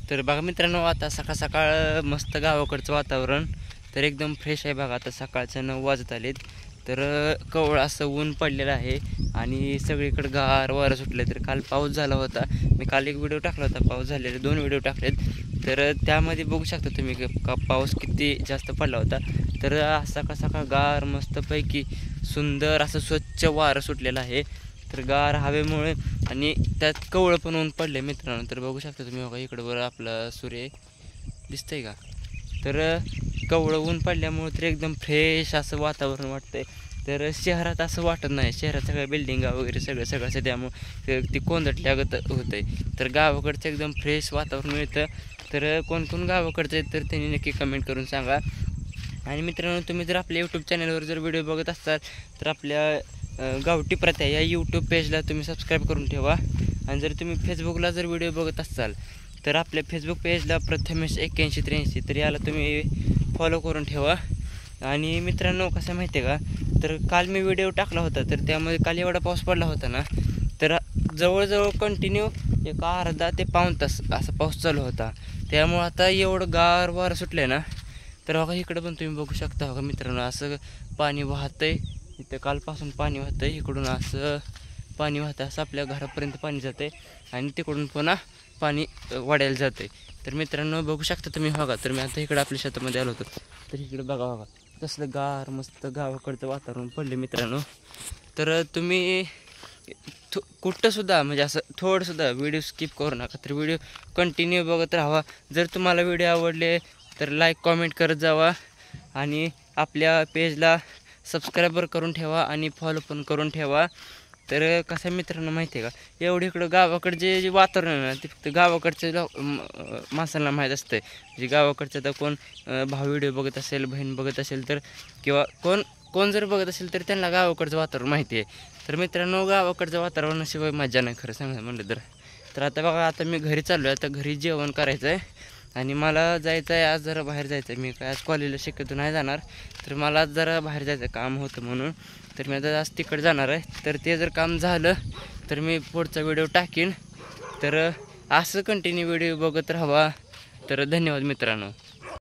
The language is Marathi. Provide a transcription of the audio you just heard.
तर बघा मित्रांनो, आता सकाळ सकाळ मस्त गावाकडचं वातावरण तर एकदम फ्रेश आहे बघा. आता सकाळचं 9 वाजत आलेत. तर कवळ असं ऊन पडलेलं आहे आणि सगळीकडे गार वारं सुटले. तर काल पाऊस झाला होता, मी काल एक व्हिडिओ टाकला होता, पाऊस झालेले 2 व्हिडिओ टाकलेत. तर त्यामध्ये बघू शकता तुम्ही का पाऊस किती जास्त पडला होता. तर सकाळ सकाळ गार मस्तपैकी सुंदर असं स्वच्छ वारं सुटलेलं आहे. तर गार हवेमुळे आणि त्यात कवळं पण ऊन पडले मित्रांनो. तर बघू शकता तुम्ही बघा इकडं बरं आपला सूर्य दिसतंय का. तर कवळं ऊन पडल्यामुळे तर एकदम फ्रेश असं वातावरण वाटतंय. तर शहरात असं वाटत नाही, शहरात सगळ्या बिल्डिंगा वगैरे सगळं त्यामुळे ती कोंदटल्यागत होतं आहे. तर गावाकडचं एकदम फ्रेश वातावरण मिळतं. तर कोण कोण गावाकडचं आहे तर त्यांनी नक्की कमेंट करून सांगा. आणि मित्रांनो, तुम्ही जर आपल्या यूट्यूब चॅनलवर जर व्हिडिओ बघत असाल तर आपल्या गावठी प्रथा या यूट्यूब पेजला तुम्ही सबस्क्राईब करून ठेवा. आणि जर तुम्ही फेसबुकला जर व्हिडिओ बघत असाल तर आपल्या फेसबुक पेजला प्रथमेश 8183 तर याला तुम्ही फॉलो करून ठेवा. आणि मित्रांनो, कसं माहिती आहे का, तर काल मी व्हिडिओ टाकला होता तर त्यामध्ये काल एवढा पाऊस पडला होता ना, तर जवळजवळ कंटिन्यू एक अर्धा ते पाऊण तास असा पाऊस चालू होता. त्यामुळं आता एवढं गार वारं सुटलं आहे ना. तर बघा इकडं पण तुम्ही बघू शकता बघा मित्रांनो, असं पाणी वाहतं आहे. इथं कालपासून पाणी वाहतं आहे, इकडून असं पाणी वाहतं, असं आपल्या घरापर्यंत पाणी जातं आहे आणि तिकडून पुन्हा पाणी वाढायला जातं आहे. तर मित्रांनो बघू शकता तुम्ही बघा. तर मी आता इकडं आपल्या शेतामध्ये आलो होतो, तर इकडं बघा कसलं गार मस्त गावाकडचं वातावरण पडलं मित्रांनो. तर तुम्ही कुठंसुद्धा म्हणजे असं थोडंसुद्धा व्हिडिओ स्किप करू नका, तर व्हिडिओ कंटिन्यू बघत राहावा. जर तुम्हाला व्हिडिओ आवडले तर लाईक कॉमेंट करत जावा आणि आपल्या पेजला सबस्क्राईबर करून ठेवा आणि फॉलो पण करून ठेवा. तर कसं मित्रांनो माहिती आहे का, एवढं इकडं गावाकडं जे वातावरण आहे ना, ते फक्त गावाकडच्या माणसांना माहीत असतं. म्हणजे गावाकडचं तर कोण भाऊ व्हिडिओ बघत असेल, बहीण बघत असेल तर किंवा कोण जर बघत असेल तर त्यांना गावाकडचं वातावरण माहिती आहे. तर मित्रांनो, गावाकडचं वातावरणाशिवाय मजा नाही खरं सांगायचं म्हणलं तर. तर आता बघा, आता मी घरी चाललो आहे, आता घरी जेवण करायचं आहे आणि मला जायचं आहे आज जरा बाहेर जायचं आहे. मी काय आज कॉलेजला शक्यतो नाही जाणार, तर मला आज जरा बाहेर जायचं काम होतं म्हणून. तर मी आता आज तिकडे जाणार आहे. तर ते जर काम झालं तर मी पुढचा व्हिडिओ टाकीन. तर असं कंटिन्यू व्हिडिओ बघत राहावा. तर धन्यवाद मित्रांनो.